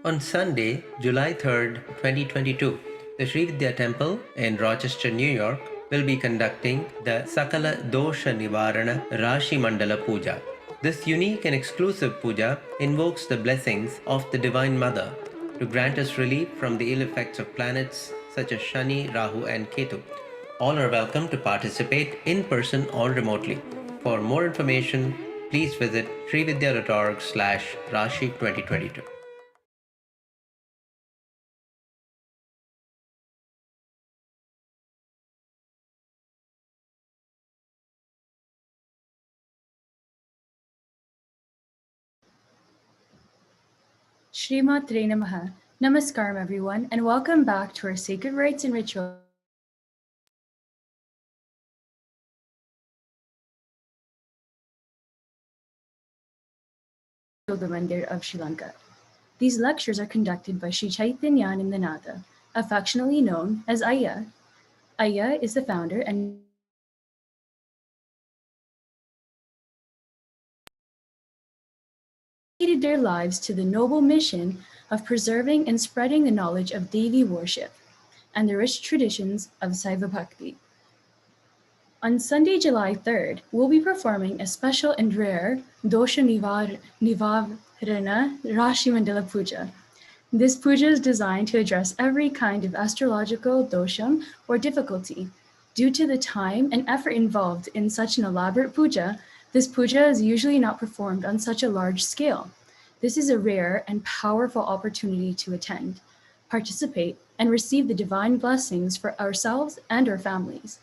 On Sunday, July 3rd, 2022, the Sri Vidya Temple in Rochester, New York will be conducting the Sakala Dosha Nivarana Rashi Mandala Puja. This unique and exclusive puja invokes the blessings of the Divine Mother to grant us relief from the ill effects of planets such as Shani, Rahu and Ketu. All are welcome to participate in person or remotely. For more information, please visit srividya.org/Rashi2022. Shrimatre Namaha. Namaskaram everyone, and welcome back to our sacred rites and rituals. The Mandir of Sri Lanka. These lectures are conducted by Sri Chaitanyanandanatha, affectionately known as Ayya. Ayya is the founder and dedicated their lives to the noble mission of preserving and spreading the knowledge of Devi worship. and the rich traditions of Saiva Bhakti. On Sunday, July 3rd, we'll be performing a special and rare Dosha Nivarana Rashi Mandala Puja. This puja is designed to address every kind of astrological dosham or difficulty. Due to the time and effort involved in such an elaborate puja, this puja is usually not performed on such a large scale. This is a rare and powerful opportunity to attend, participate, and receive the divine blessings for ourselves and our families.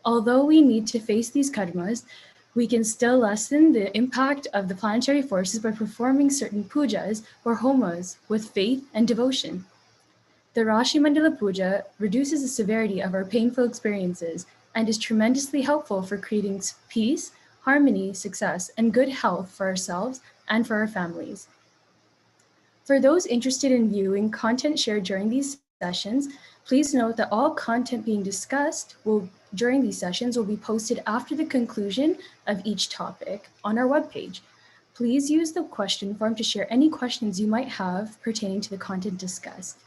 Although we need to face these karmas, we can still lessen the impact of the planetary forces by performing certain pujas or homas with faith and devotion. The Rashi Mandala Puja reduces the severity of our painful experiences and is tremendously helpful for creating peace, harmony, success, and good health for ourselves and for our families. For those interested in viewing content shared during these sessions, please note that all content being discussed during these sessions will be posted after the conclusion of each topic on our webpage. Please use the question form to share any questions you might have pertaining to the content discussed.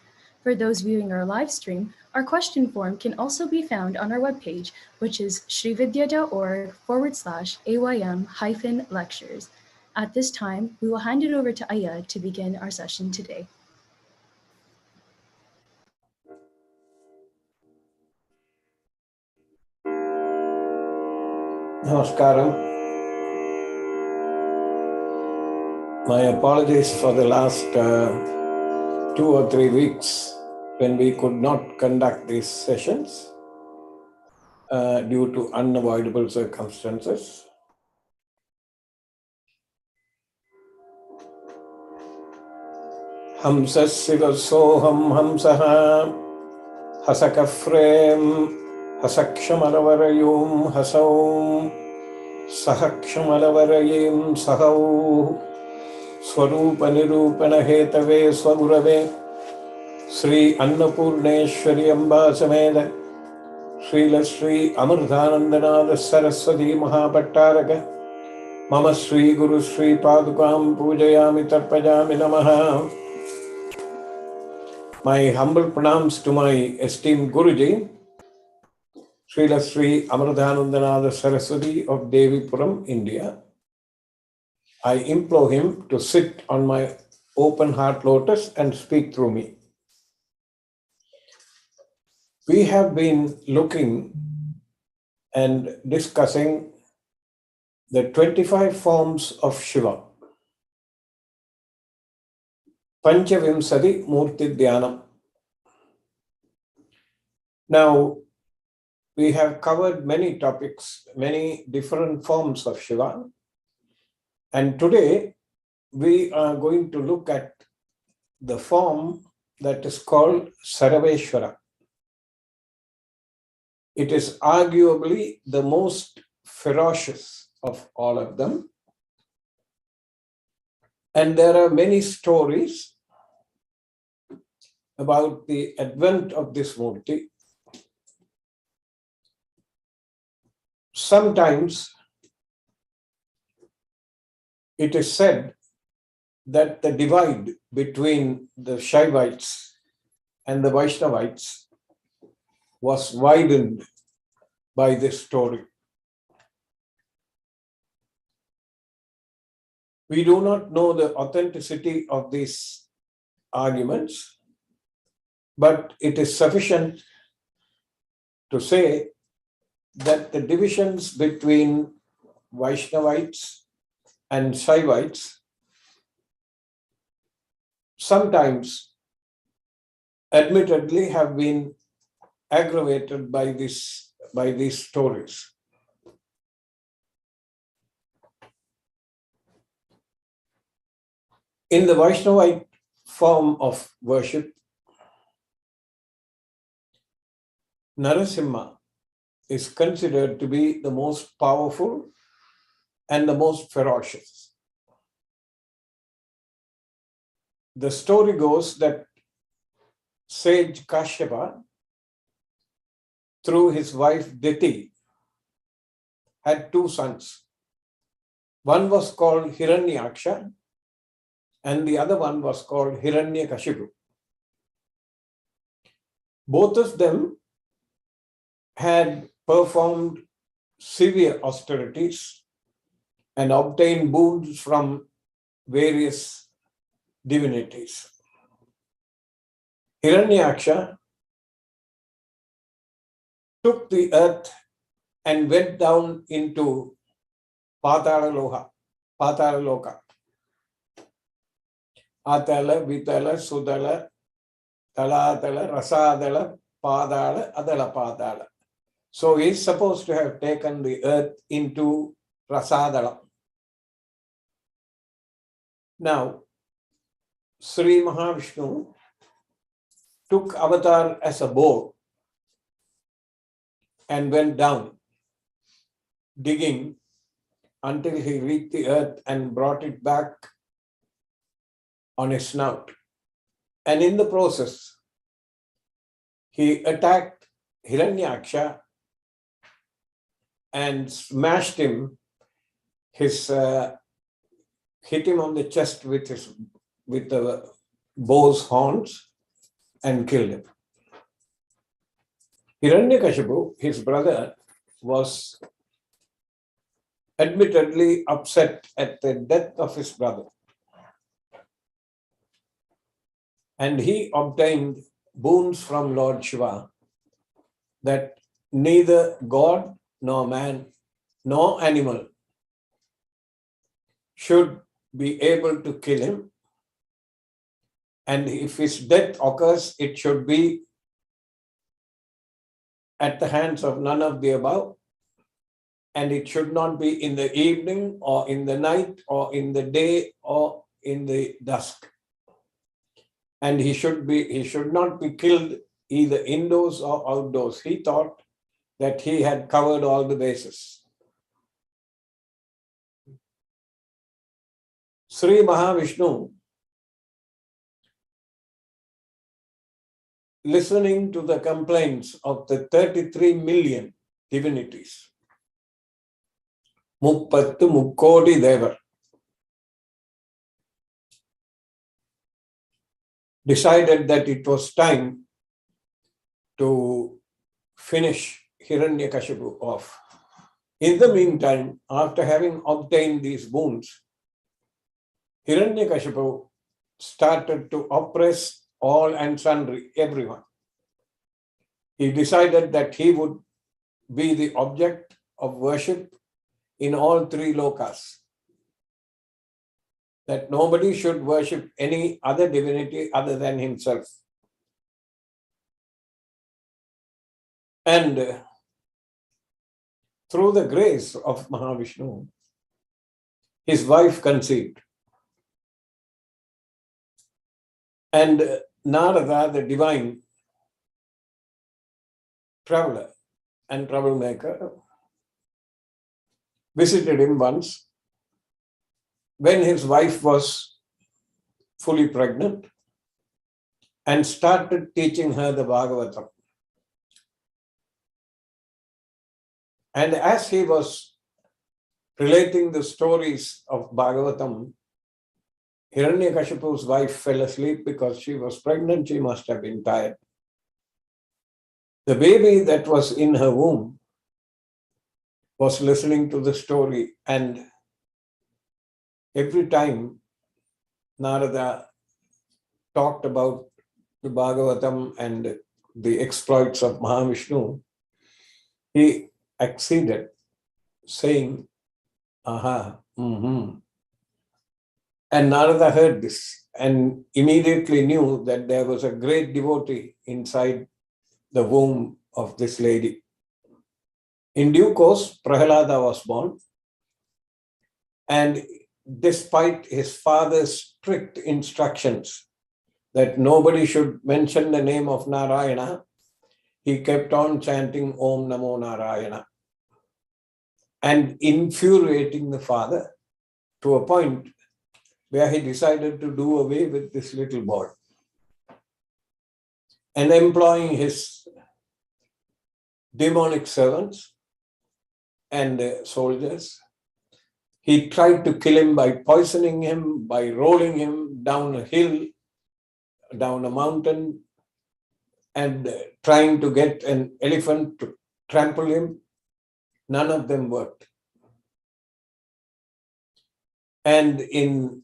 For those viewing our live stream, our question form can also be found on our webpage, which is srividya.org/aym-lectures. At this time, we will hand it over to Aya to begin our session today. Namaskaram. My apologies for the last 2 or 3 weeks when we could not conduct these sessions due to unavoidable circumstances. Hamsa Siva Soham Hamsaha Hasakafrem Hasakshamalavarayum Hasaum Sahakshamalavarayin Sahau Swarupa Nirupana Hetave Swagurave Sri Annapurneshwari Amba Sameda Srila Sri Amardhanandanada Saraswati Mahapattaraka Mama Sri Guru Sri Padukam Pujayami Tarpajami Namaha. My humble pranams to my esteemed Guruji, Srila Sri Amardhanandanada Saraswati of Devipuram, India. I implore him to sit on my open heart lotus and speak through me. We have been looking and discussing the 25 forms of Shiva. Panchavimsati Murti Dhyanam. Now, we have covered many topics, many different forms of Shiva. And today, we are going to look at the form that is called Sharabeshwara. It is arguably the most ferocious of all of them. And there are many stories about the advent of this Murti. Sometimes it is said that the divide between the Shaivites and the Vaishnavites was widened by this story. We do not know the authenticity of these arguments, but it is sufficient to say that the divisions between Vaishnavites and Shaivites sometimes admittedly have been aggravated by these stories. In the Vaishnavite form of worship, Narasimha is considered to be the most powerful and the most ferocious. The story goes that sage Kashyapa, through his wife Diti, had 2 sons. One was called Hiranyaksha and the other one was called Hiranyakashipu. Both of them had performed severe austerities and obtained boons from various divinities. Hiranyaksha took the earth and went down into Patala Loka. Atala, Vitala, Sudala, Talatala, Rasadala, Padala, Adala Padala. So he is supposed to have taken the earth into Rasadala. Now, Sri Mahavishnu took avatar as a boar and went down, digging until he reached the earth and brought it back on his snout. And in the process, he attacked Hiranyaksha and smashed him, hit him on the chest with the boar's horns and killed him. Hiranyakashipu, his brother, was admittedly upset at the death of his brother. And he obtained boons from Lord Shiva that neither God nor man nor animal should be able to kill him. And if his death occurs, it should be at the hands of none of the above. And it should not be in the evening or in the night or in the day or in the dusk. And he should not be killed either indoors or outdoors. He thought that he had covered all the bases. Sri Mahavishnu, listening to the complaints of the 33 million divinities, Muppattu Mukkodi Devar, decided that it was time to finish Hiranyakashipu off. In the meantime, after having obtained these boons, Hiranyakashipu started to oppress all and sundry, everyone. He decided that he would be the object of worship in all three lokas, that nobody should worship any other divinity other than himself. And through the grace of Mahavishnu, his wife conceived. And Narada, the divine traveler and troublemaker, visited him once when his wife was fully pregnant and started teaching her the Bhagavatam. And as he was relating the stories of Bhagavatam, Hiranyakashipu's wife fell asleep because she was pregnant. She must have been tired. The baby that was in her womb was listening to the story, and every time Narada talked about the Bhagavatam and the exploits of Mahavishnu, he acceded, saying, aha, mm-hmm. And Narada heard this and immediately knew that there was a great devotee inside the womb of this lady. In due course, Prahalada was born, and despite his father's strict instructions that nobody should mention the name of Narayana, he kept on chanting Om Namo Narayana and infuriating the father to a point where he decided to do away with this little boy. And employing his demonic servants and soldiers, he tried to kill him by poisoning him, by rolling him down a hill, down a mountain, and trying to get an elephant to trample him. None of them worked. And in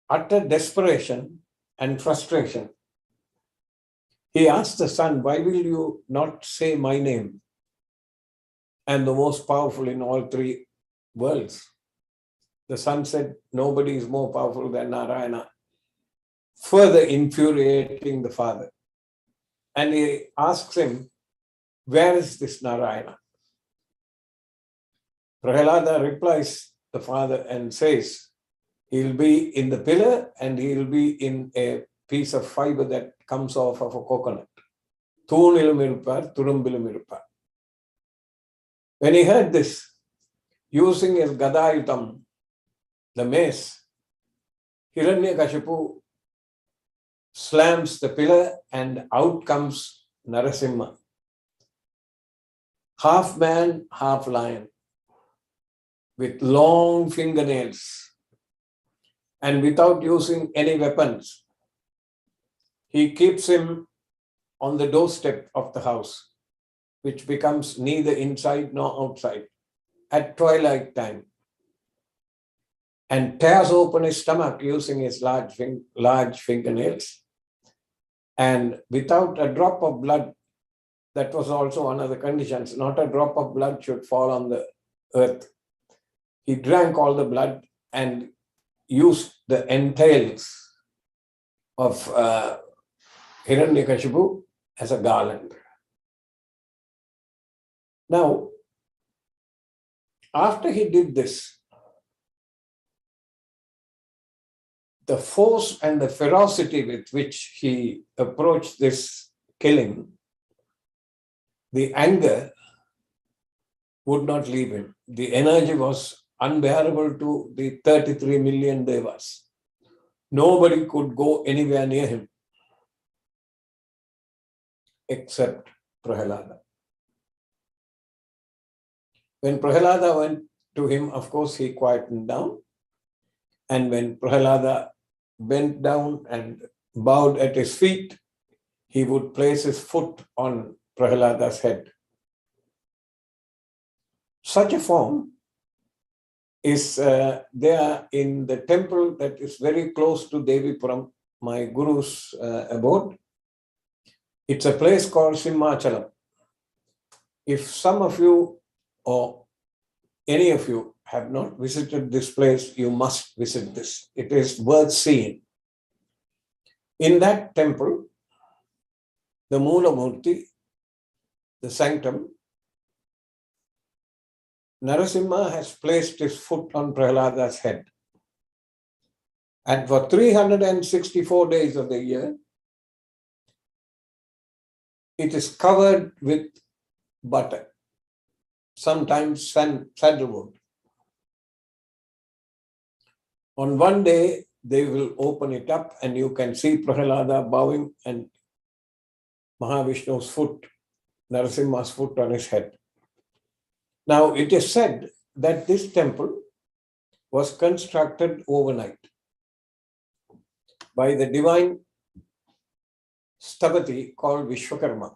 utter desperation and frustration, he asked the son, why will you not say my name? I'm the most powerful in all three worlds. The son said, nobody is more powerful than Narayana, further infuriating the father. And he asks him, where is this Narayana? Prahalada replies the father and says, he'll be in the pillar and he'll be in a piece of fiber that comes off of a coconut. Thunilum irupar, turumbilum irupar. When he heard this, using his gadayutam, the mace, Hiranyakashipu slams the pillar and out comes Narasimha. Half man, half lion, with long fingernails, and without using any weapons. He keeps him on the doorstep of the house, which becomes neither inside nor outside, at twilight time, and tears open his stomach using his large fingernails. And without a drop of blood, that was also one of the conditions, not a drop of blood should fall on the earth. He drank all the blood and used the entrails of Hiranyakashipu as a garland. Now, after he did this, the force and the ferocity with which he approached this killing, the anger would not leave him. The energy was unbearable to the 33 million devas. Nobody could go anywhere near him except Prahalada. When Prahalada went to him, of course, he quietened down. And when Prahalada bent down and bowed at his feet, he would place his foot on Prahalada's head. Such a form is there in the temple that is very close to Devipuram, my guru's abode. It's a place called Simhachalam. If some of you or any of you have not visited this place, you must visit this. It is worth seeing. In that temple, the Moola Murti, the sanctum, Narasimha has placed his foot on Prahalada's head. And for 364 days of the year, it is covered with butter, sometimes sandalwood. On one day, they will open it up and you can see Prahalada bowing and Mahavishnu's foot, Narasimha's foot on his head. Now, it is said that this temple was constructed overnight by the divine Sthapati called Vishwakarma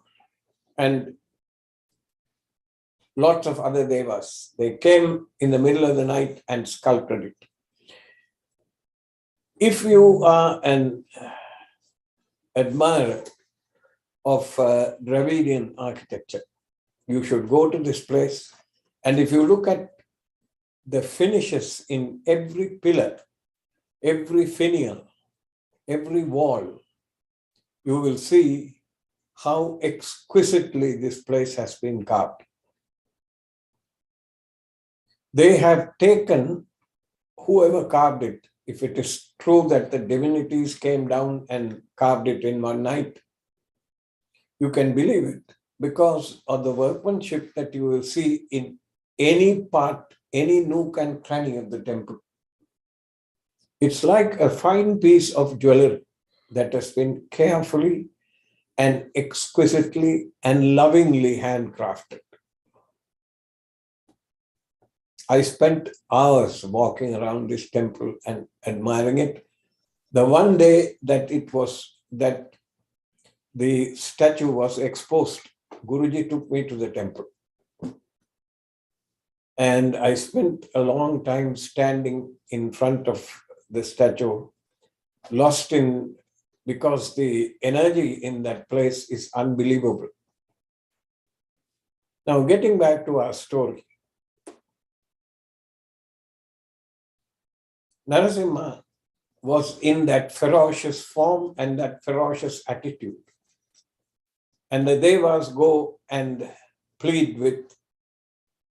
and lots of other devas. They came in the middle of the night and sculpted it. If you are an admirer of Dravidian architecture, you should go to this place. And if you look at the finishes in every pillar, every finial, every wall, you will see how exquisitely this place has been carved. They have taken, whoever carved it, if it is true that the divinities came down and carved it in one night, you can believe it because of the workmanship that you will see in any part, any nook and cranny of the temple. It's like a fine piece of jewelry that has been carefully and exquisitely and lovingly handcrafted. I spent hours walking around this temple and admiring it. The one day that the statue was exposed, Guruji took me to the temple. And I spent a long time standing in front of the statue, lost in, because the energy in that place is unbelievable. Now, getting back to our story, Narasimha was in that ferocious form and that ferocious attitude. And the Devas go and plead with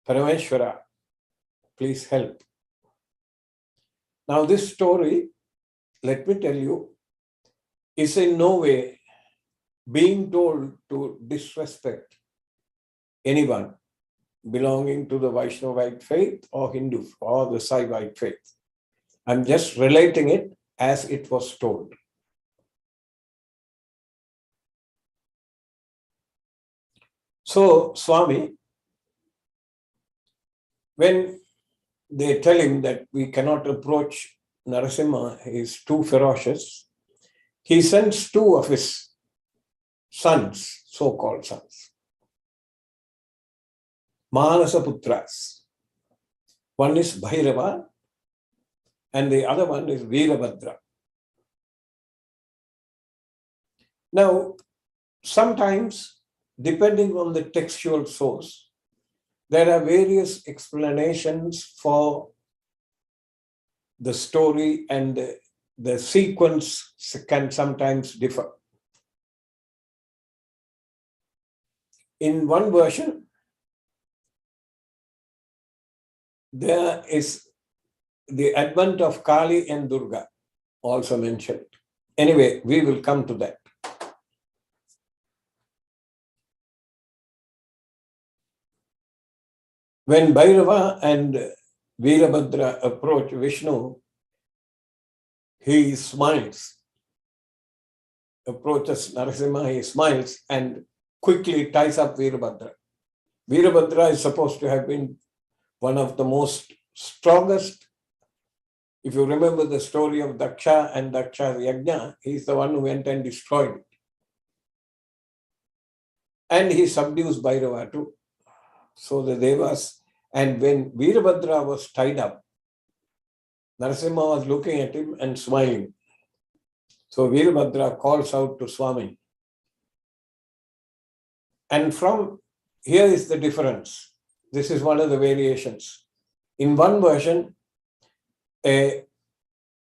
Parameshwara, please help. Now, this story, let me tell you, is in no way being told to disrespect anyone belonging to the Vaishnavite faith or Hindu or the Saivite faith. I'm just relating it as it was told. So, Swami, when they tell him that we cannot approach Narasimha, he is too ferocious, he sends two of his sons, so-called sons, Manasa Putras. One is Bhairava and the other one is Veerabhadra. Now, sometimes, depending on the textual source, there are various explanations for the story, and the sequence can sometimes differ. In one version, there is the advent of Kali and Durga also mentioned. Anyway, we will come to that. When Bhairava and Veerabhadra approach Vishnu, he smiles. Approaches Narasimha, he smiles and quickly ties up Veerabhadra. Veerabhadra is supposed to have been one of the most strongest. If you remember the story of Daksha and Daksha's Yajna, he's the one who went and destroyed it. And he subdues Bhairava too. So the Devas, and when Veerabhadra was tied up, Narasimha was looking at him and smiling. So Veerabhadra calls out to Swami. And from here is the difference. This is one of the variations. In one version, a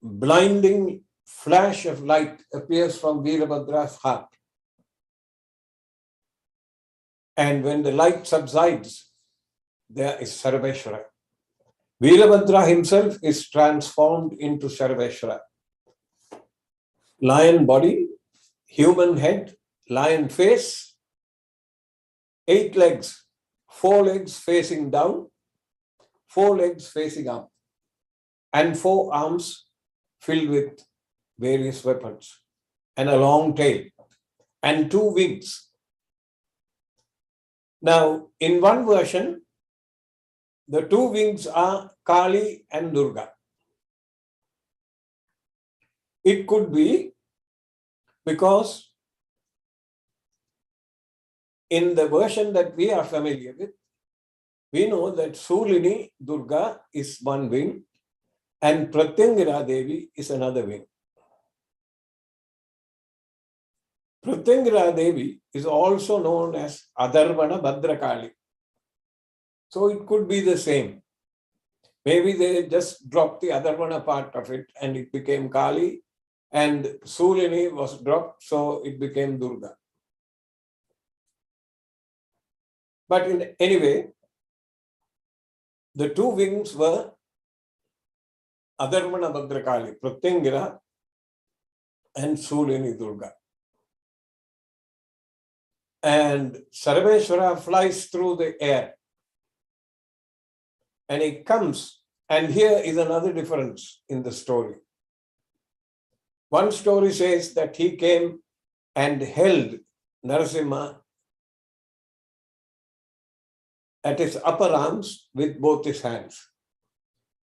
blinding flash of light appears from Veerabhadra's heart. And when the light subsides, there is Sharabeshwara. Veerabhadra himself is transformed into Sharabeshwara. Lion body, human head, lion face, 8 legs, 4 legs facing down, 4 legs facing up, and 4 arms filled with various weapons, and a long tail, and 2 wings. Now, in one version, the 2 wings are Kali and Durga. It could be because in the version that we are familiar with, we know that Sulini Durga is one wing and Pratyangara Devi is another wing. Pratyangara Devi is also known as Adharvana Bhadrakali. So it could be the same. Maybe they just dropped the Adharvana part of it and it became Kali, and Sulini was dropped, so it became Durga. But anyway, the 2 wings were Adharvana Bhadrakali, Pratyangara, and Sulini Durga. And Sharabeshwara flies through the air. And he comes, and here is another difference in the story. One story says that he came and held Narasimha at his upper arms with both his hands.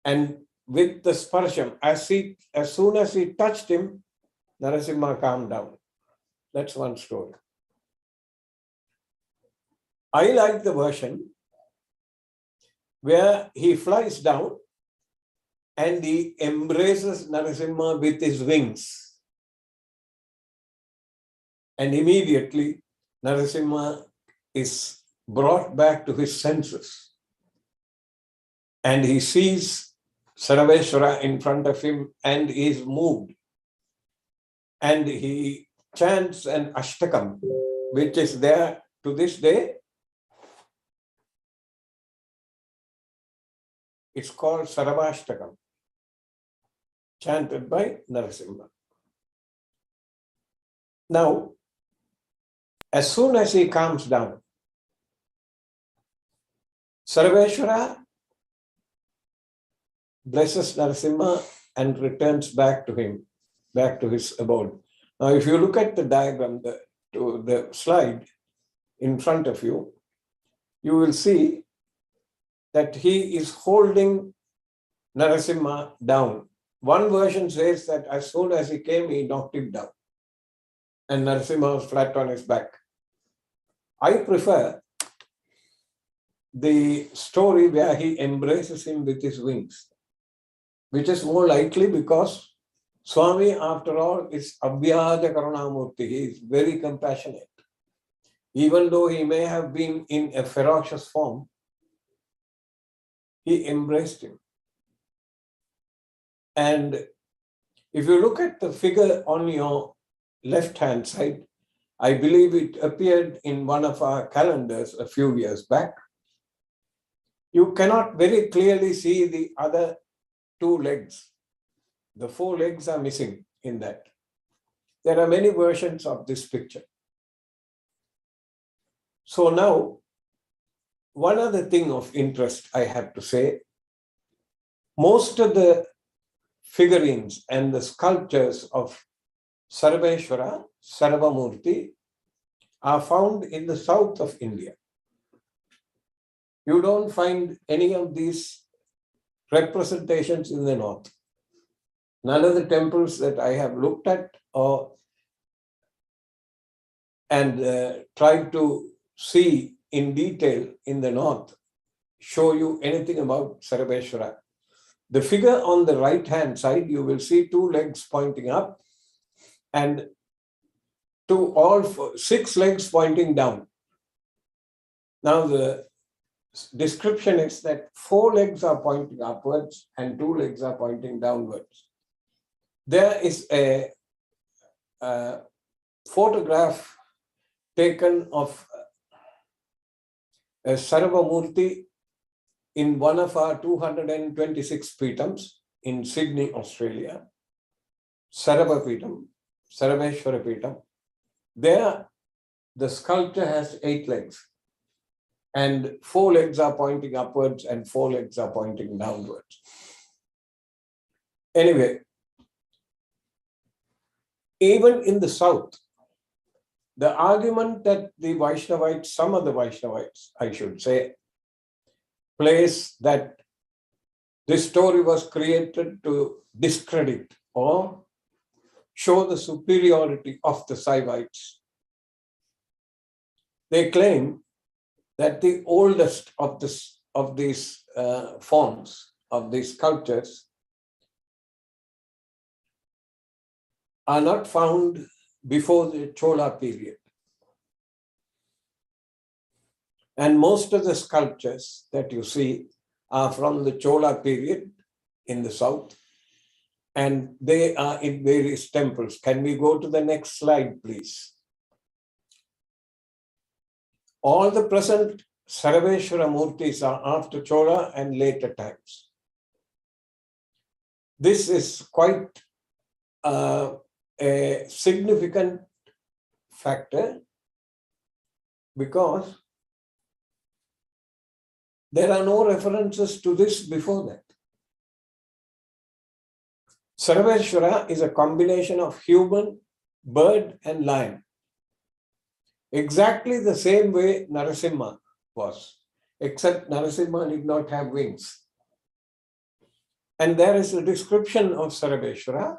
And with the sparsham, as soon as he touched him, Narasimha calmed down. That's one story. I like the version where he flies down and he embraces Narasimha with his wings. And immediately Narasimha is brought back to his senses. And he sees Sharabeshwara in front of him and is moved. And he chants an Ashtakam, which is there to this day. It's called Sarabashtakam, chanted by Narasimha. Now, as soon as he calms down, Sharabeshwara blesses Narasimha and returns back to him, back to his abode. Now, if you look at the diagram, the slide in front of you, you will see that he is holding Narasimha down. One version says that as soon as he came, he knocked him down and Narasimha was flat on his back. I prefer the story where he embraces him with his wings, which is more likely because Swami, after all, is Abhyada Karunamurti. He is very compassionate. Even though he may have been in a ferocious form, he embraced him. And if you look at the figure on your left-hand side, I believe it appeared in one of our calendars a few years back. You cannot very clearly see the other two legs. The four legs are missing in that. There are many versions of this picture. So now, one other thing of interest I have to say, most of the figurines and the sculptures of Sharabeshwara, Sarvamurti, are found in the south of India. You don't find any of these representations in the north. None of the temples that I have looked at and tried to see in detail in the north show you anything about Sharabeshwara. The figure on the right-hand side, you will see two legs pointing up and six legs pointing down. Now the description is that four legs are pointing upwards and two legs are pointing downwards. There is a photograph taken of a Sarvamurti in one of our 226 Pitams in Sydney, Australia. Sarabeshwara Pitam. There, the sculpture has 8 legs. And 4 legs are pointing upwards and 4 legs are pointing downwards. Anyway, even in the south, the argument that the Vaishnavites, some of the Vaishnavites, I should say, place that this story was created to discredit or show the superiority of the Saivites. They claim that the oldest of these forms, of these sculptures, are not found before the Chola period. And most of the sculptures that you see are from the Chola period in the south, and they are in various temples. Can we go to the next slide, please? All the present Sharabeshwara Murtis are after Chola and later times. This is quite a significant factor because there are no references to this before that. Sharabeshwara is a combination of human, bird and lion. Exactly the same way Narasimha was, except Narasimha did not have wings. And there is a description of Sharabeshwara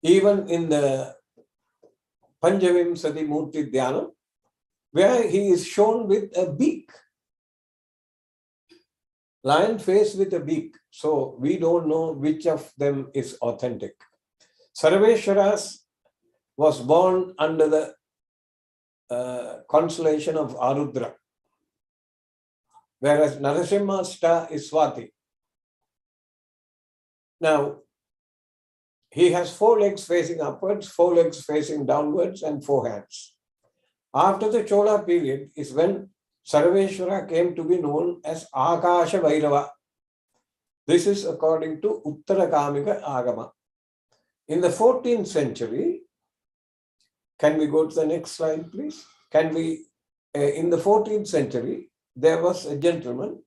even in the Panjavimsati Murti Dhyanam, where he is shown with a beak. Lion face with a beak. So we don't know which of them is authentic. Sharabeshwara was born under the constellation of Arudra, whereas Narasimha's star is Swati. Now, he has 4 legs facing upwards, 4 legs facing downwards, and 4 hands. After the Chola period is when Sharabeshwara came to be known as Akasha Vairava. This is according to Uttarakamika Agama. In the 14th century, can we go to the next slide, please? In the 14th century, there was a gentleman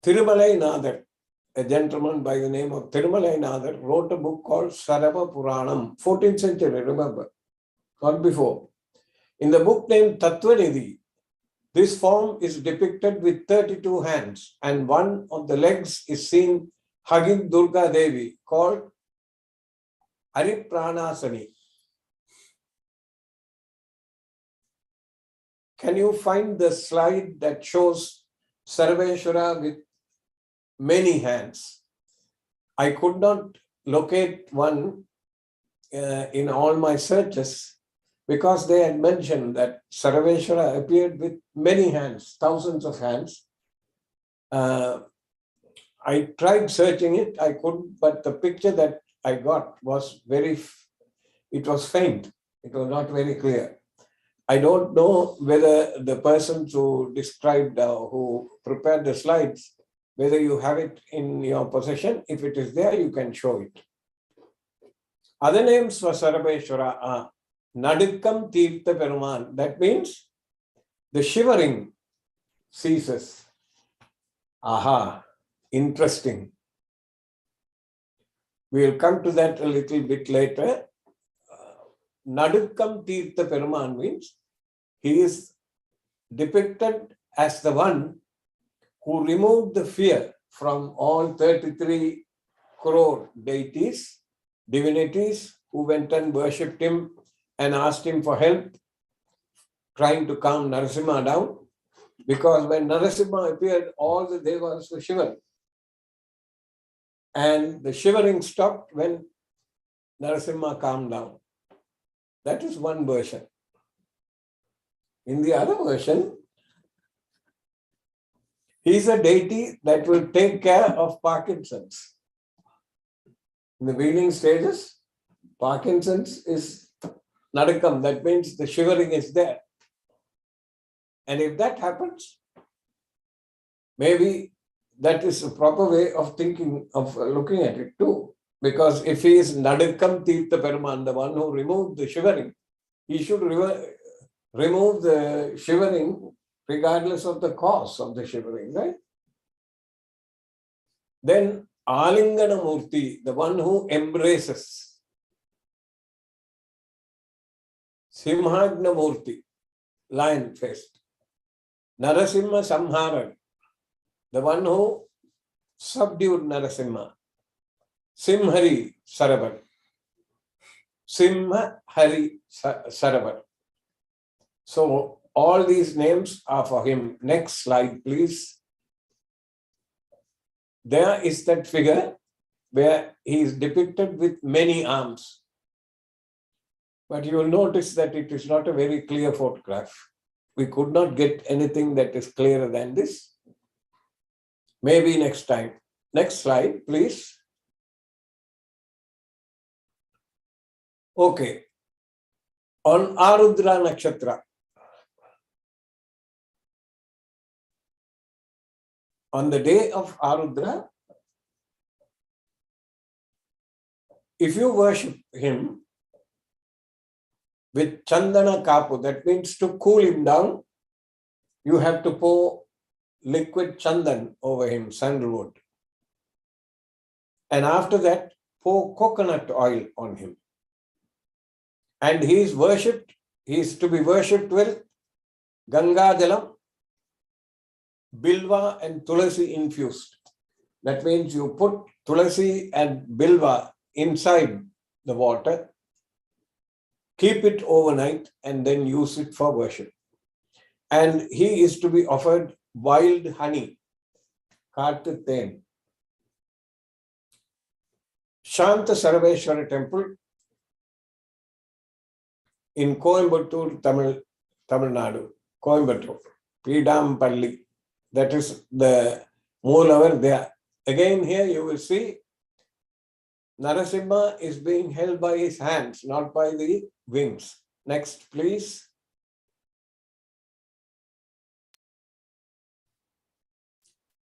Thirumalai Nadar, a gentleman by the name of Thirumalai Nadar, wrote a book called Sarava Puranam, 14th century, remember, not before. In the book named Tattvanidhi, this form is depicted with 32 hands, and one of the legs is seen hugging Durga Devi, called Aripranasani. Can you find the slide that shows Sharabeshwara with many hands? I could not locate one in all my searches because they had mentioned that Sharabeshwara appeared with many hands, thousands of hands. I tried searching it, I couldn't, but the picture that I got was it was faint. It was not very clear. I don't know whether the persons who described, who prepared the slides, whether you have it in your possession. If it is there, you can show it. Other names for Sharabeshwara are Nadukkam Tirtha Peruman. That means the shivering ceases. Aha, interesting. We'll come to that a little bit later. Nadukkam Tirtha Peruman means he is depicted as the one who removed the fear from all 33 crore deities, divinities who went and worshipped him and asked him for help, trying to calm Narasimha down. Because when Narasimha appeared, all the devas were shivering. And the shivering stopped when Narasimha calmed down. That is one version. In the other version, he is a deity that will take care of Parkinson's. In the beginning stages, Parkinson's is Nadakam. That means the shivering is there. And if that happens, maybe that is a proper way of thinking, of looking at it too. Because if he is Nadakam Tirtha Peruman, the one who removed the shivering, he should remove the shivering regardless of the cause of the shivering, right? Then Alingana Murti, the one who embraces. Simhagna Murti, lion-faced. Narasimha Samharan, the one who subdued Narasimha. Simhari Sarabar. Simha Hari Sarabar. So all these names are for him. Next slide, please. There is that figure where he is depicted with many arms. But you will notice that it is not a very clear photograph. We could not get anything that is clearer than this. Maybe next time. Next slide, please. Okay. On Arudra Nakshatra, on the day of Arudra, if you worship him with Chandana Kapu, that means to cool him down, you have to pour liquid Chandan over him, sandalwood. And after that, pour coconut oil on him. And he is worshipped, he is to be worshipped with Ganga Jalam, Bilva and Tulasi infused. That means you put tulasi and bilva inside the water, keep it overnight, and then use it for worship. And he is to be offered wild honey, kartithen. Shanta Sharabeshwara Temple in Coimbatore, Tamil Nadu, Coimbatore, Pidampalli. That is the Moolavar there. Again, here you will see Narasimha is being held by his hands, not by the wings. Next, please.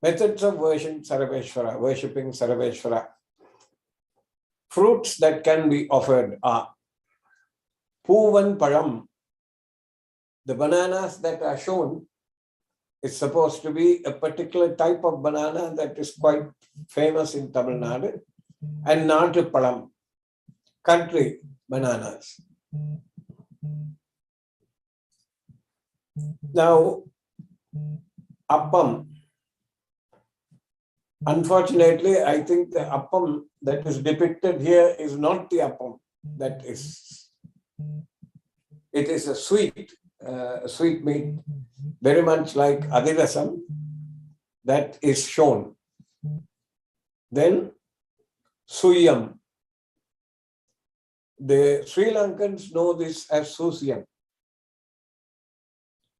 Methods of worshipping Sharabeshwara. Fruits that can be offered are Poovan Param. The bananas that are shown is supposed to be a particular type of banana that is quite famous in Tamil Nadu, and Natu Palam, country bananas. Now, appam. Unfortunately, I think the appam that is depicted here is not the appam. That is, it is a sweet meat, very much like adirasam, that is shown. Then suyam. The Sri Lankans know this as susiyam.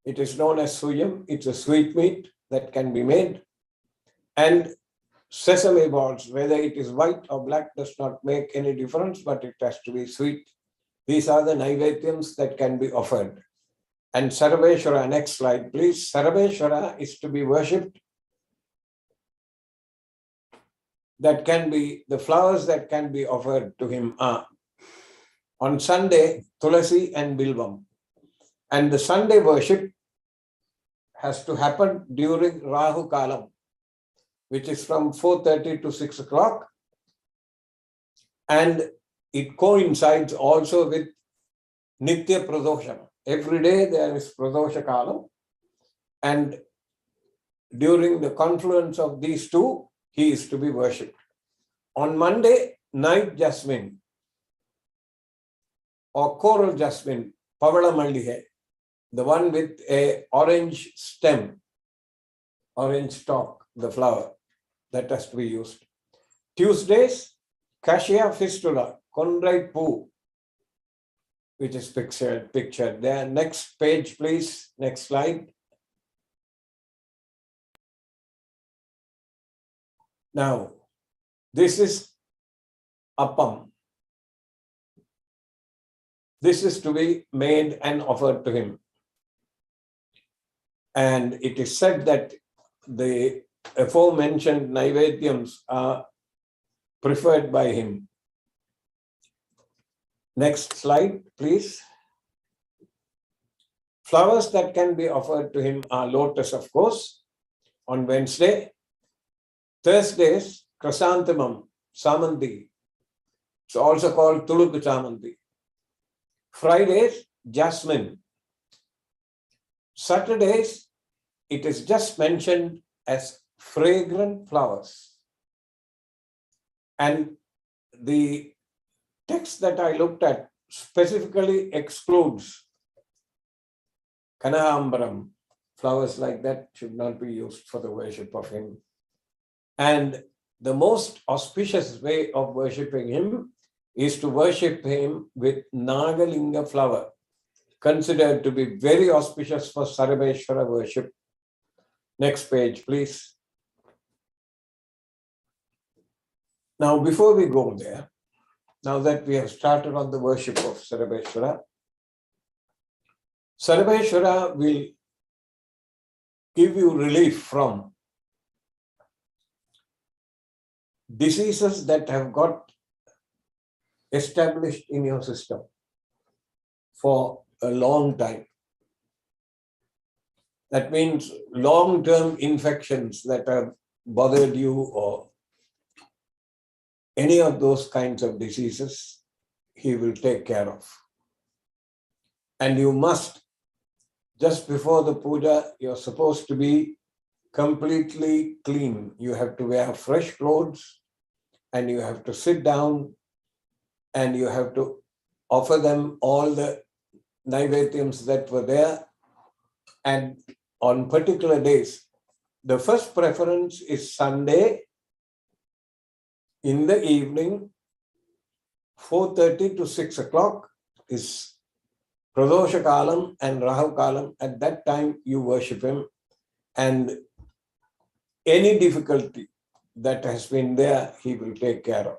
It is known as suyam. It's a sweet meat that can be made. And sesame balls, whether it is white or black, does not make any difference, but it has to be sweet. These are the naivedyams that can be offered. And Sharabeshwara, next slide, please. Sharabeshwara is to be worshipped. That can be, the flowers that can be offered to him are, on Sunday, tulasi and bilvam. And the Sunday worship has to happen during Rahu Kalam, which is from 4:30 to 6 o'clock. And it coincides also with Nitya Pradosha. Every day there is Pradosha Kalam. And during the confluence of these two, he is to be worshipped. On Monday, night jasmine or coral jasmine, Pavala Mallihe, the one with a orange stem, orange stalk, the flower, that has to be used. Tuesdays, Cassia fistula, Conrad Poo, which is pictured there. Next page, please. Next slide. Now, this is appam. This is to be made and offered to him. And it is said that the aforementioned naivedyams are preferred by him. Next slide, please. Flowers that can be offered to him are lotus, of course, on Wednesday. Thursdays, chrysanthemum, samanti. It's also called tuluk samanti. Fridays, jasmine. Saturdays, it is just mentioned as fragrant flowers. And the text that I looked at specifically excludes Kanahambaram. Flowers like that should not be used for the worship of him. And the most auspicious way of worshipping him is to worship him with Nagalinga flower, considered to be very auspicious for Sharabeshwara worship. Next page, please. Now, before we go there, now that we have started on the worship of Sharabeshwara, Sharabeshwara will give you relief from diseases that have got established in your system for a long time. That means long-term infections that have bothered you, or any of those kinds of diseases, he will take care of. And you must, just before the puja, you're supposed to be completely clean. You have to wear fresh clothes and you have to sit down and you have to offer them all the naivedyams that were there. And on particular days, the first preference is Sunday in the evening, 4:30 to 6 o'clock is Pradosha Kalam and Rahu Kalam. At that time, you worship him. And any difficulty that has been there, he will take care of.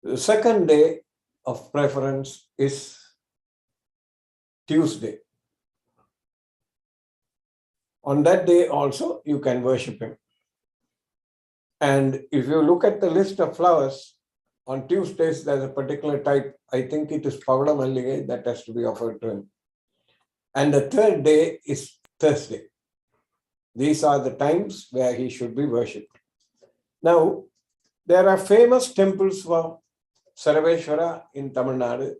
The second day of preference is Tuesday. On that day also, you can worship him. And if you look at the list of flowers, on Tuesdays, there's a particular type, I think it is Pavla Mallige, that has to be offered to him. And the third day is Thursday. These are the times where he should be worshipped. Now, there are famous temples for Sharabeshwara in Tamil Nadu.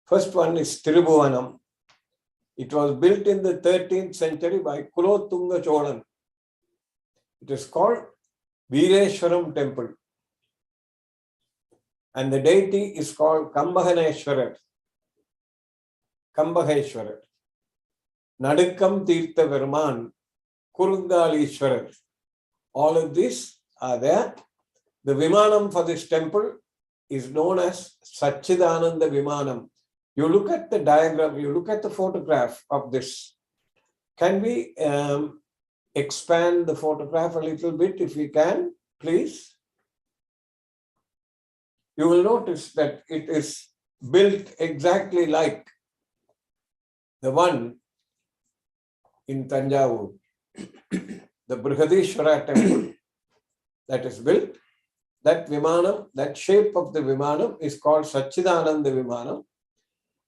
First one is Tirubhuvanam. It was built in the 13th century by Kulothunga Cholan. It is called Veereshwaram Temple. And the deity is called Kambhaganeshwarar. Kambhageshwarar. Nadukam Tirtha Verman, Kurungalishwarar. All of these are there. The Vimanam for this temple is known as Satchidananda Vimanam. You look at the diagram, you look at the photograph of this. Can we expand the photograph a little bit if we can, please? You will notice that it is built exactly like the one in Tanjavur, the Brihadishwara temple that is built. That Vimanam, that shape of the Vimanam is called Satchidananda Vimanam.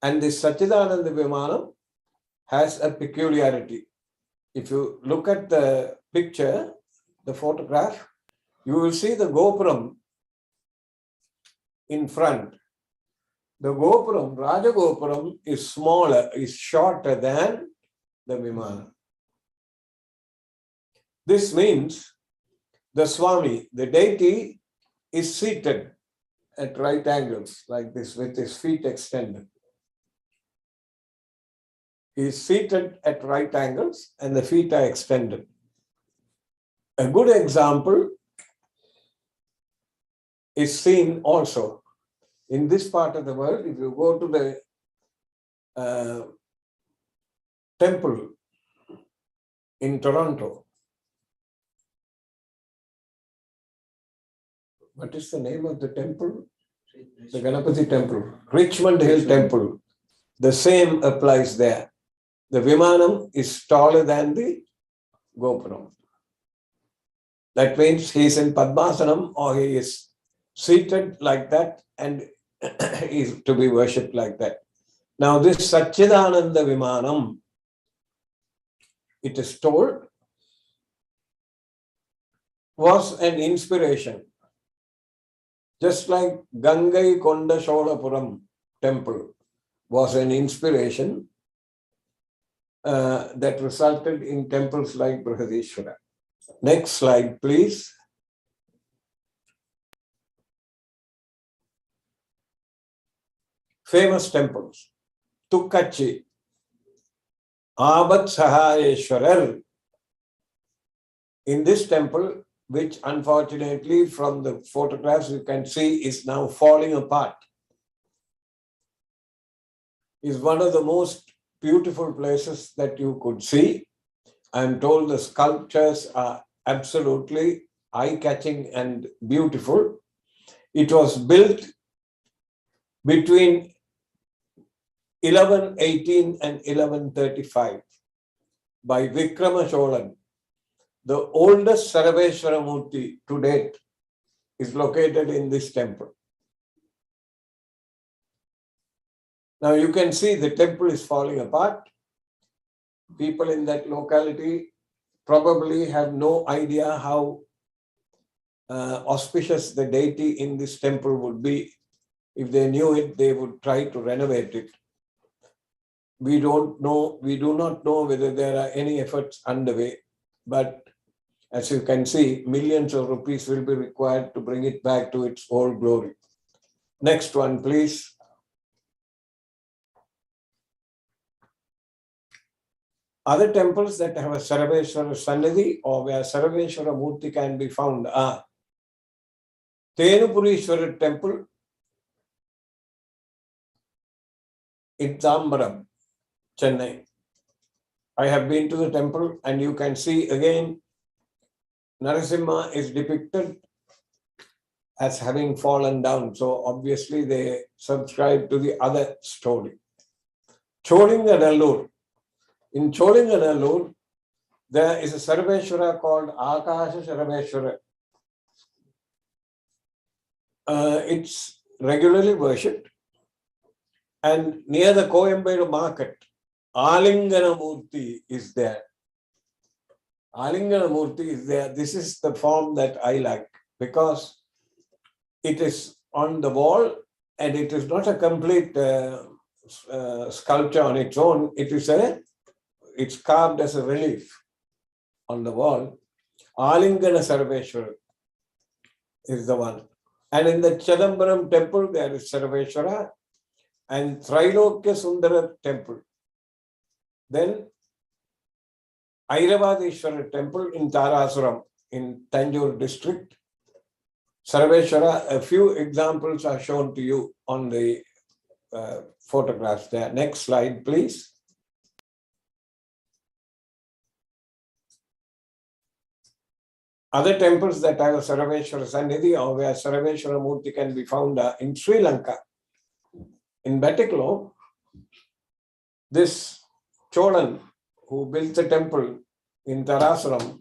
And this Satchidananda Vimanam has a peculiarity. If you look at the picture, the photograph, you will see the Gopuram in front. The Gopuram, Rajagopuram, is smaller, is shorter than the Vimanam. This means the Swami, the deity, is seated at right angles like this with his feet extended. He is seated at right angles and the feet are extended. A good example is seen also in this part of the world. If you go to the temple in Toronto, what is the name of the temple? The Ganapati temple, Richmond Hill Temple. The same applies there. The Vimanam is taller than the Gopuram. That means he is in Padmasanam or he is seated like that and is to be worshipped like that. Now this Satchidananda Vimanam, it is told, was an inspiration. Just like Gangai Konda Sholapuram temple was an inspiration that resulted in temples like Brihadishwara. Next slide, please. Famous temples. Tukkachi, Abhat Sahayeshwarar. In this temple, which unfortunately from the photographs you can see is now falling apart, is one of the most beautiful places that you could see. I am told the sculptures are absolutely eye-catching and beautiful. It was built between 1118 and 1135 by Vikrama Cholan. The oldest Sharabeshwara Murti to date is located in this temple. Now you can see the temple is falling apart. People in that locality probably have no idea how auspicious the deity in this temple would be. If they knew it, they would try to renovate it. we do not know whether there are any efforts underway, but as you can see, millions of rupees will be required to bring it back to its old glory. Next one, please. Other temples that have a Sharabeshwara Sannidhi or where Sharabeshwara Murti can be found are Tenupurishwara Temple in Tambaram, Chennai. I have been to the temple and you can see again Narasimha is depicted as having fallen down. So obviously they subscribe to the other story. Cholinganallur. In Cholinganallur, there is a Sharabeshwara called Akasha Sharabeshwara. It's regularly worshipped. And near the Coimbatore market, Alingana Murti is there. Alingana Murti is there. This is the form that I like because it is on the wall and it is not a complete sculpture on its own. It's carved as a relief on the wall. Alingana Sarveshwara is the one. And in the Chidambaram temple, there is Sarveshwara and Trilokya Sundara temple. Then Airavadeshwara temple in Tarasuram in Tanjore district. Sharabeshwara, a few examples are shown to you on the photographs there. Next slide, please. Other temples that have a Sharabeshwara Sannidhi or where Sharabeshwara Murti can be found are in Sri Lanka. In Batticaloa, this Cholan who built the temple in Tarasuram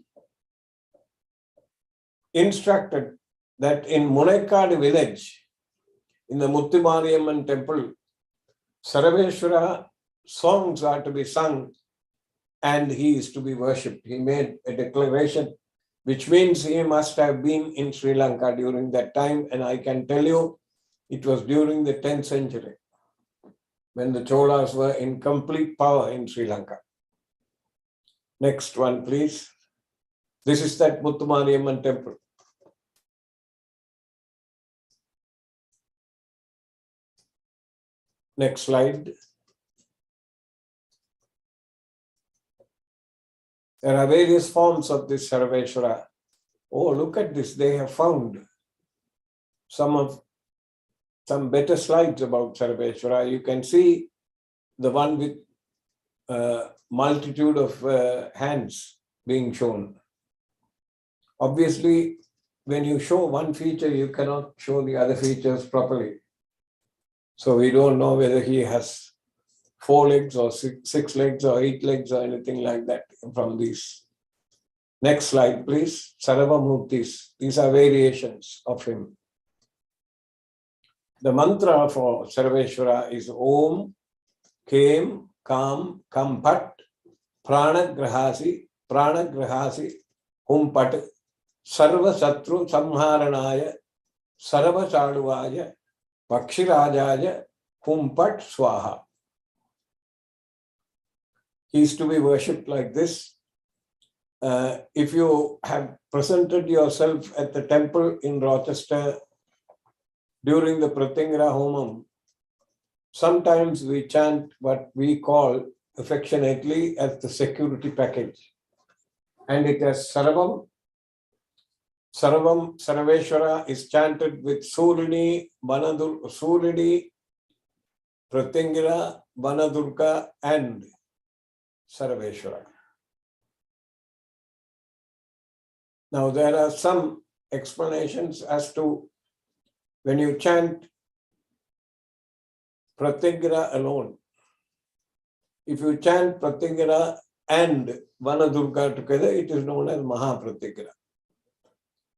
instructed that in Munaikadu village, in the Muttimariyamman temple, Sarabeshwara songs are to be sung and he is to be worshipped. He made a declaration, which means he must have been in Sri Lanka during that time. And I can tell you, it was during the 10th century when the Cholas were in complete power in Sri Lanka. Next one, please. This is that Muttimariyamman temple. Next slide. There are various forms of this Sharabeshwara. Oh, look at this. They have found some better slides about Sharabeshwara. You can see the one with multitude of hands being shown. Obviously, when you show one feature, you cannot show the other features properly. So we don't know whether he has 4 legs or 6 legs or 8 legs or anything like that from these. Next slide, please. Saravamurtis. These are variations of him. The mantra for Sarveshwara is Om, Kem, Kam, Kampat, Pranagrahasi, Humpat, Sarva Satru Samharanaya, Sarva Saduvaya, Pakshirajaya, Humpat Swaha. He is to be worshipped like this. If you have presented yourself at the temple in Rochester during the Pratyangara Homam, sometimes we chant what we call affectionately as the security package. And it has Sarvam. Sarveshwara is chanted with Surini, Pratyangara, Vanadurga, and Sarveshwara. Now, there are some explanations as to when you chant Pratyangara alone. If you chant Pratyangara and Vanadurga together, it is known as Mahapratyangara.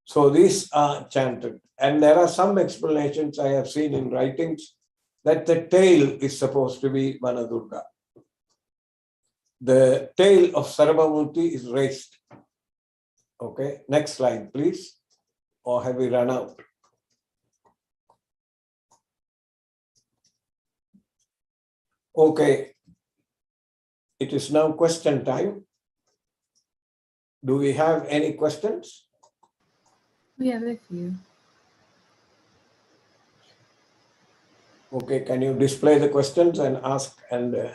So these are chanted. And there are some explanations I have seen in writings that the tail is supposed to be Vanadurga. The tail of Sarvamurti is raised. Okay, next slide, please. Or have we run out? Okay, it is now question time. Do we have any questions? We have a few. Okay, can you display the questions and ask? Okay.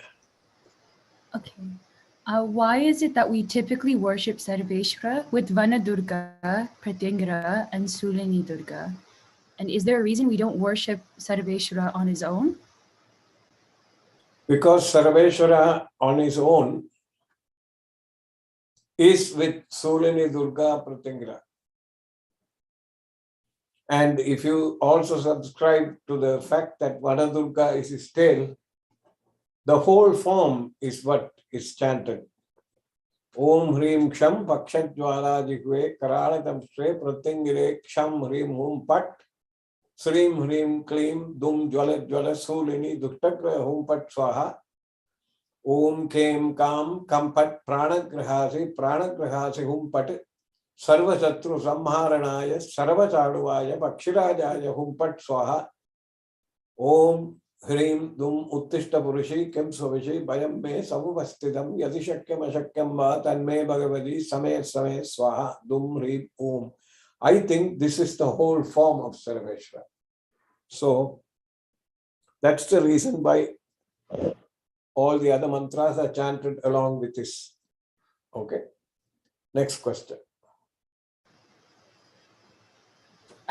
Why is it that we typically worship Sarveshwara with Vana Durga, Pratyangara, and Sulini Durga? And is there a reason we don't worship Sarveshwara on his own? Because Sharabeshwara on his own is with Sulini Durga Pratyangara. And if you also subscribe to the fact that Vana Durga is his tail, the whole form is what is chanted. Om Hrim Ksham Pakshajwala Jigve Karanatam Sre Pratyangire Ksham Hrim Hum Pat Srim Hrim Klim Dum Jwala Jwala Sulini Duktakra Hum Pat Swaha Om Kem Kam Kampat Pranagrahasi Hum Pat Sarva Satru Samharanaya Sarva Chaduvaya Pakshirajaya Hum Pat Swaha Om Hrim Dum Uttishta Purushi Kem Swavishi Bayam Me Savuvastidam Yadishakyam Ashakyam Va Tanme Bhagavadi Same Same Swaha Dum Hrim Om. I think this is the whole form of Sarveshwara. So that's the reason why all the other mantras are chanted along with this. Okay. Next question.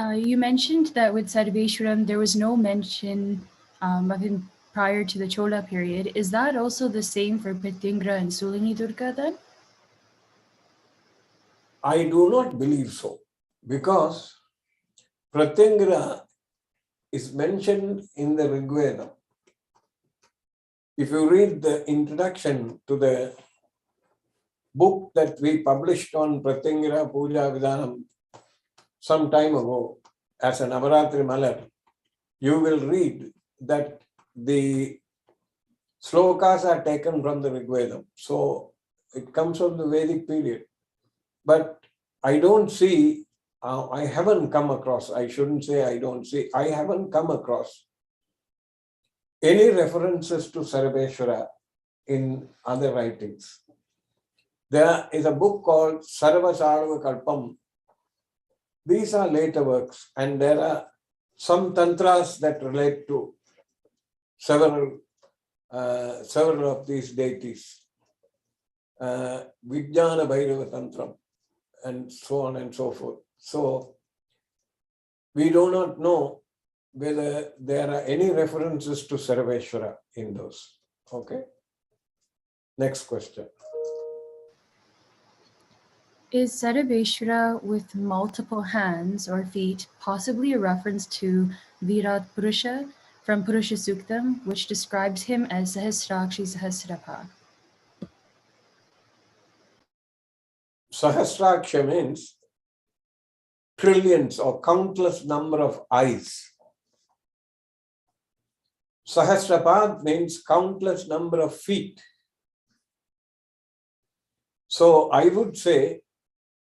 You mentioned that with Sarveshwaram, there was no mention of him prior to the Chola period. Is that also the same for Pratyangara and Sulini Durga then? I do not believe so, because Pratyangara is mentioned in the Rig Veda. If you read the introduction to the book that we published on Pratyangara Puja Vidhanam some time ago as a Navaratri Malar, you will read that the slokas are taken from the Rig Veda. So it comes from the Vedic period. But I don't see, I haven't come across, I shouldn't say I don't see, I haven't come across any references to Sharabeshwara in other writings. There is a book called Sarva Sarva Kalpam. These are later works, and there are some tantras that relate to several of these deities. Vijnana Bhairava Tantram, and so on and so forth. So we do not know whether there are any references to Sarveshwara in those. Okay. Next question. Is Sarveshwara with multiple hands or feet possibly a reference to Virat Purusha from Purusha Suktam, which describes him as Sahasrakshi Sahasrapa? Sahasraksha means trillions or countless number of eyes. Sahasrapad means countless number of feet. So I would say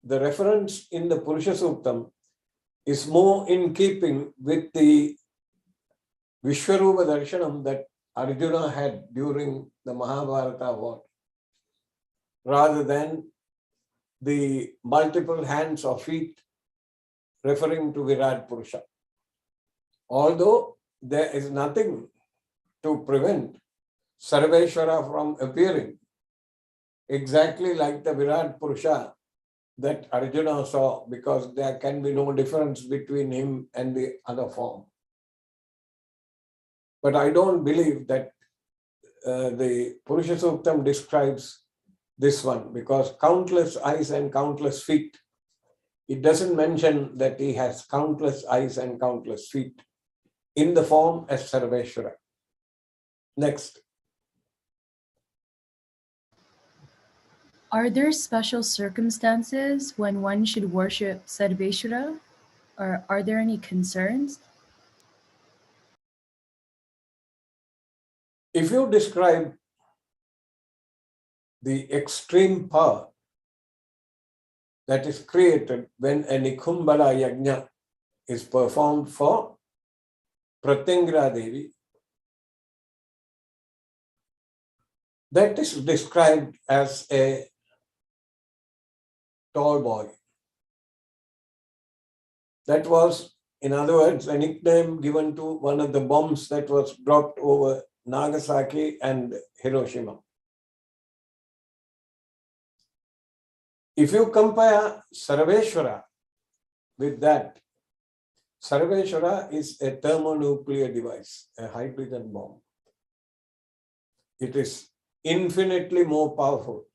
the reference in the Purusha Suktam is more in keeping with the Vishwarupa Darshanam that Arjuna had during the Mahabharata war, rather than the multiple hands or feet referring to Virat Purusha. Although there is nothing to prevent Sarveshwara from appearing exactly like the Virat Purusha that Arjuna saw, because there can be no difference between him and the other form. But I don't believe that the Purusha Suktam describes this one, because countless eyes and countless feet. It doesn't mention that he has countless eyes and countless feet in the form as Sarveshwara. Next. Are there special circumstances when one should worship Sarveshwara, or are there any concerns? If you describe the extreme power that is created when a Nikumbala Yajna is performed for Pratyangara Devi, That is described as a tall boy. That was, in other words, a nickname given to one of the bombs that was dropped over Nagasaki and Hiroshima. If you compare Sharabeshwara with that, Sharabeshwara is a thermonuclear device, a hydrogen bomb. It is infinitely more powerful.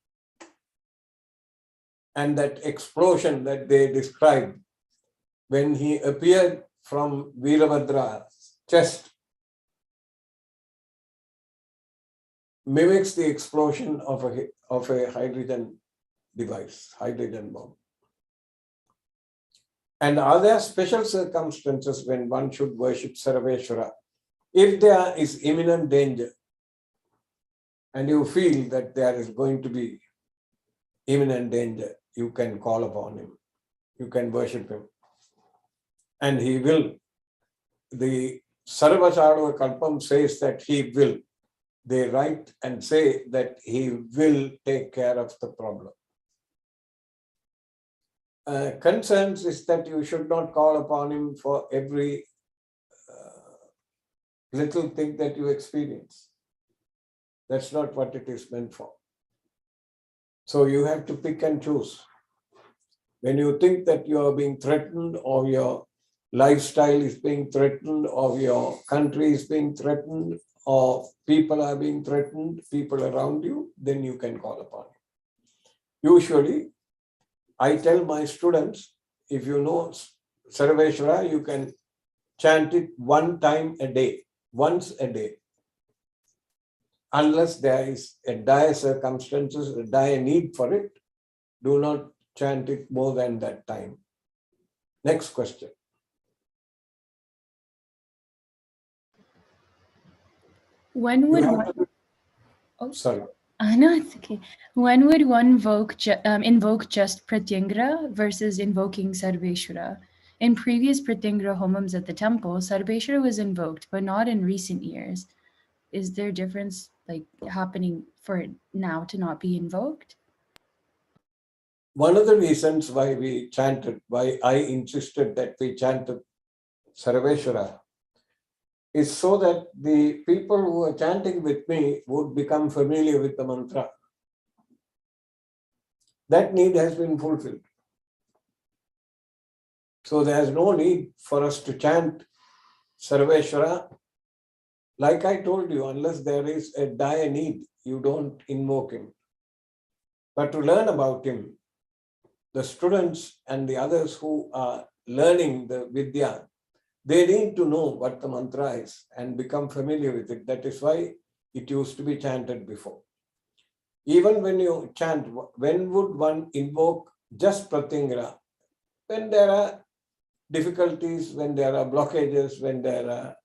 And that explosion that they described when he appeared from Veerabhadra's chest mimics the explosion of a hydrogen device, hydrogen bomb. And are there special circumstances when one should worship Sharabeshwara? If there is imminent danger and you feel that there is going to be imminent danger, you can call upon him. You can worship him. And he will. The Sarvachadava Kalpam says that he will. They write and say that he will take care of the problem. Concerns is that you should not call upon him for every little thing that you experience. That's not what it is meant for. So you have to pick and choose. When you think that you are being threatened, or your lifestyle is being threatened, or your country is being threatened, or people are being threatened, people around you, then you can call upon him. Usually, I tell my students, if you know Sharabeshwara, you can chant it one time a day, once a day. Unless there is a dire circumstances, a dire need for it, do not chant it more than that time. Next question. When would one... Oh, sorry. No, it's okay. When would one invoke just Pratyanga versus invoking Sarveshwara? In previous Pratyanga homams at the temple, Sarveshwara was invoked, but not in recent years. Is there a difference happening for it now to not be invoked? One of the reasons why we chanted, why I insisted that we chanted Sharabeshwara, is so that the people who are chanting with me would become familiar with the mantra. That need has been fulfilled. So there is no need for us to chant Sharabeshwara. Like I told you, unless there is a dire need, you don't invoke him. But to learn about him, the students and the others who are learning the Vidya, they need to know what the mantra is and become familiar with it. That is why it used to be chanted before. Even when you chant, when would one invoke just Pratyanga? When there are difficulties, when there are blockages, when there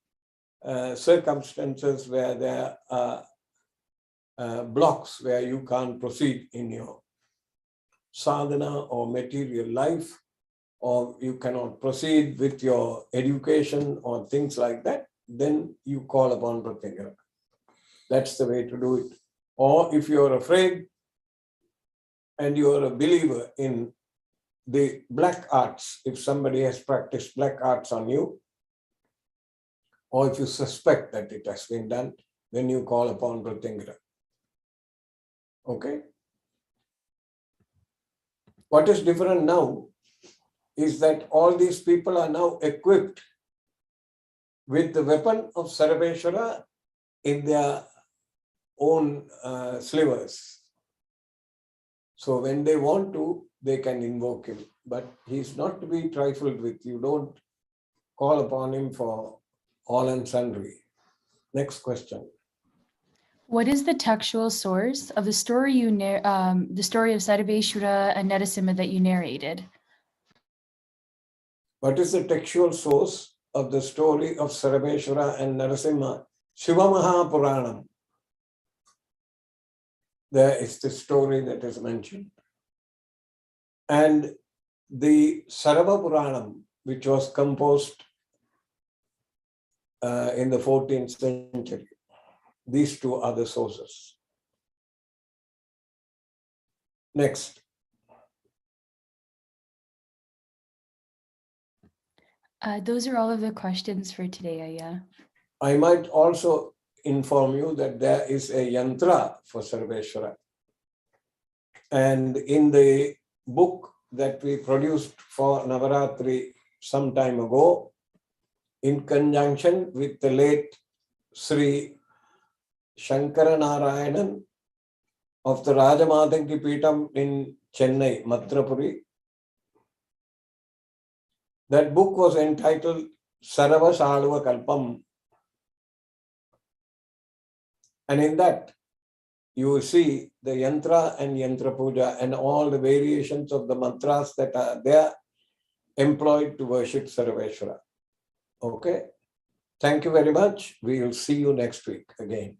are circumstances where there are blocks where you can't proceed in your sadhana or material life, or you cannot proceed with your education or things like that, then you call upon Pratyanga. That's the way to do it. Or if you're afraid and you're a believer in the black arts, if somebody has practiced black arts on you, or if you suspect that it has been done, then you call upon Pratyanga. Okay? What is different now is that all these people are now equipped with the weapon of Sharabeshwara in their own slivers. So when they want to, they can invoke him. But he's not to be trifled with. You don't call upon him for all and sundry. Next question. What is the textual source of the story the story of Sarveshwara and Narasimha that you narrated? What is the textual source of the story of Sharabeshwara and Narasimha? Shiva Mahapuranam. There is the story that is mentioned. And the Sarava Puranam, which was composed in the 14th century. These two are the sources. Next. Those are all of the questions for today, Aya. I might also inform you that there is a yantra for Sharabeshwara. And in the book that we produced for Navaratri some time ago, in conjunction with the late Sri Shankaranarayanan of the Rajamatangi Peetam in Chennai, Matrapuri, that book was entitled Sarava Saluva Kalpam. And in that, you will see the yantra and yantra puja and all the variations of the mantras that are there employed to worship Sarveshwara. Okay. Thank you very much. We will see you next week again.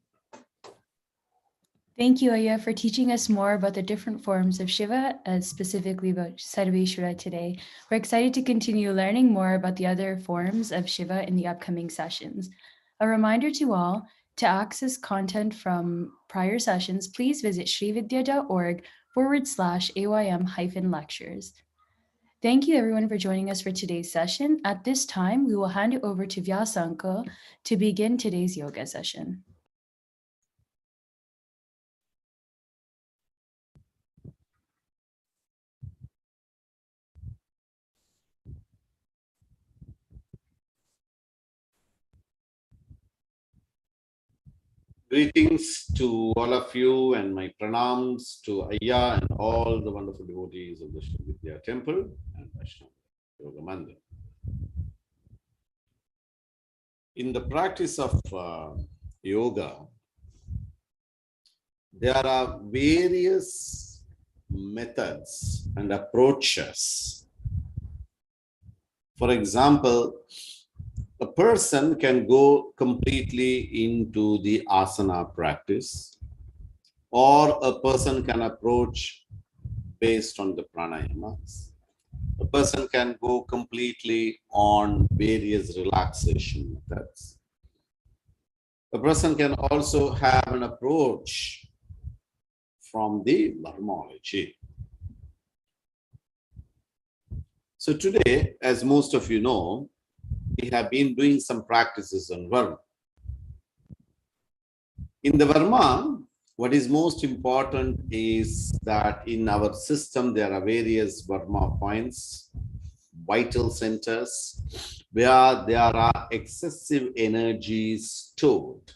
Thank you, Aya, for teaching us more about the different forms of Shiva, specifically about Sharabeshwara today. We're excited to continue learning more about the other forms of Shiva in the upcoming sessions. A reminder to all, to access content from prior sessions, please visit srividya.org/AYM-lectures. Thank you everyone for joining us for today's session. At this time, we will hand it over to Vyasanko to begin today's yoga session. Greetings to all of you and my pranams to Ayya and all the wonderful devotees of the Sri Vidya Temple and Vaishnava Yoga Mandir. In the practice of yoga, there are various methods and approaches. For example, a person can go completely into the asana practice, or a person can approach based on the pranayamas. A person can go completely on various relaxation methods. A person can also have an approach from the Dharmology. So today, as most of you know, we have been doing some practices on Varma. In the Varma, what is most important is that in our system, there are various Varma points, vital centers, where there are excessive energies stored.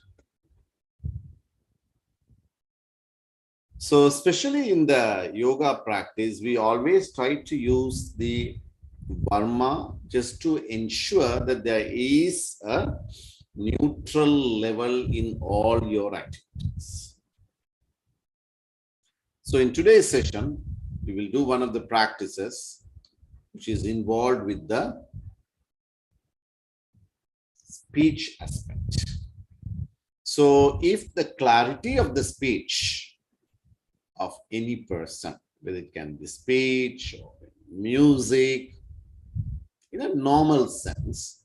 So especially in the yoga practice, we always try to use the Dharma just to ensure that there is a neutral level in all your activities. So in today's session, we will do one of the practices which is involved with the speech aspect. So if the clarity of the speech of any person, whether it can be speech or music, in a normal sense,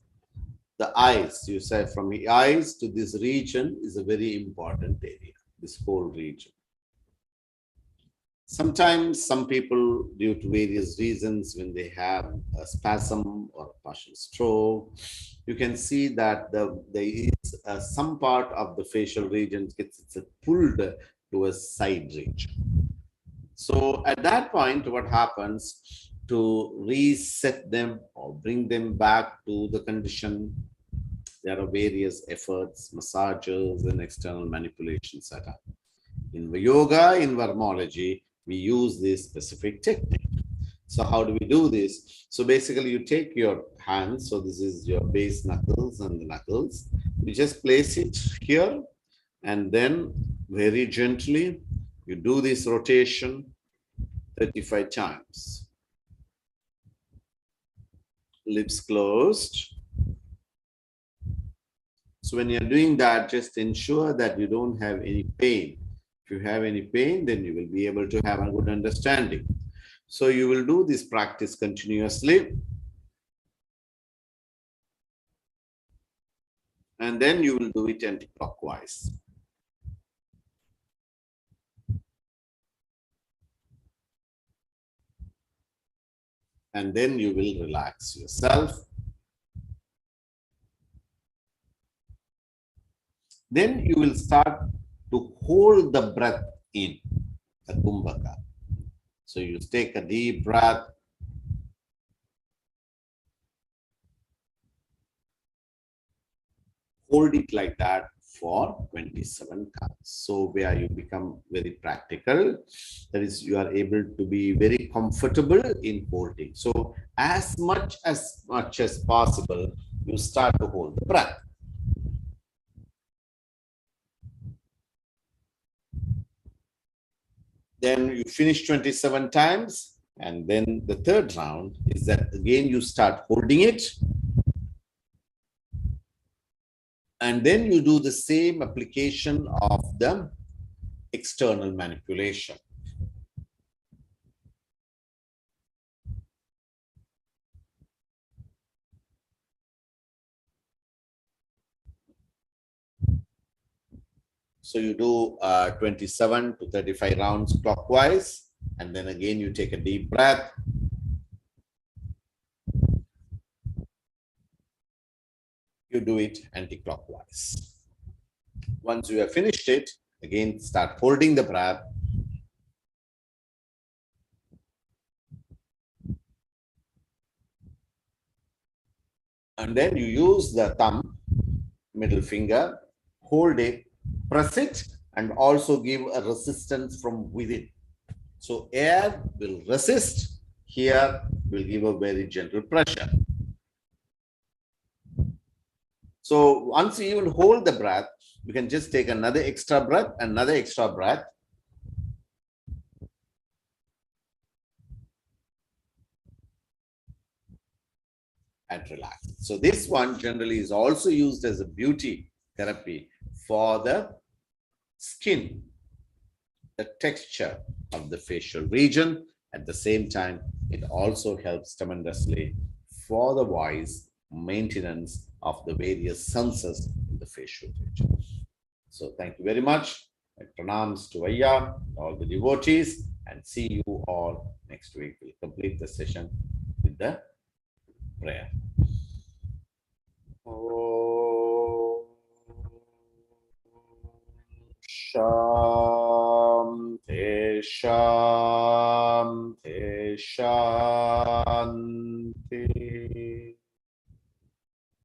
the eyes, you say from the eyes to this region is a very important area, this whole region. Sometimes some people, due to various reasons, when they have a spasm or a partial stroke, you can see that there is some part of the facial region gets pulled to a side region. So at that point, what happens? To reset them or bring them back to the condition, there are various efforts, massages and external manipulations set up. In yoga, in Varmology, we use this specific technique. So how do we do this? So basically you take your hands, so this is your base knuckles and the knuckles, you just place it here and then very gently you do this rotation 35 times. Lips closed. So when you're doing that, just ensure that you don't have any pain. If you have any pain, then you will be able to have a good understanding. So you will do this practice continuously. And then you will do it anti-clockwise. And then you will relax yourself. Then you will start to hold the breath in the kumbhaka. So you take a deep breath. Hold it like that for 27 counts. So where you become very practical, that is, you are able to be very comfortable in holding. So as much as possible, you start to hold the breath. Then you finish 27 times. And then the third round is that again you start holding it. And then you do the same application of the external manipulation. So you do 27 to 35 rounds clockwise, and then again you take a deep breath. You do it anti-clockwise. Once you have finished it, again start holding the breath. And then you use the thumb, middle finger, hold it, press it, and also give a resistance from within. So air will resist. Here will give a very gentle pressure. So once you will hold the breath, you can just take another extra breath, and relax. So this one generally is also used as a beauty therapy for the skin, the texture of the facial region. At the same time, it also helps tremendously for the voice maintenance of the various senses in the facial region. So thank you very much. My pranams to Ayya, all the devotees, and see you all next week. We'll complete the session with the prayer. Om Shanti Shanti Shanti.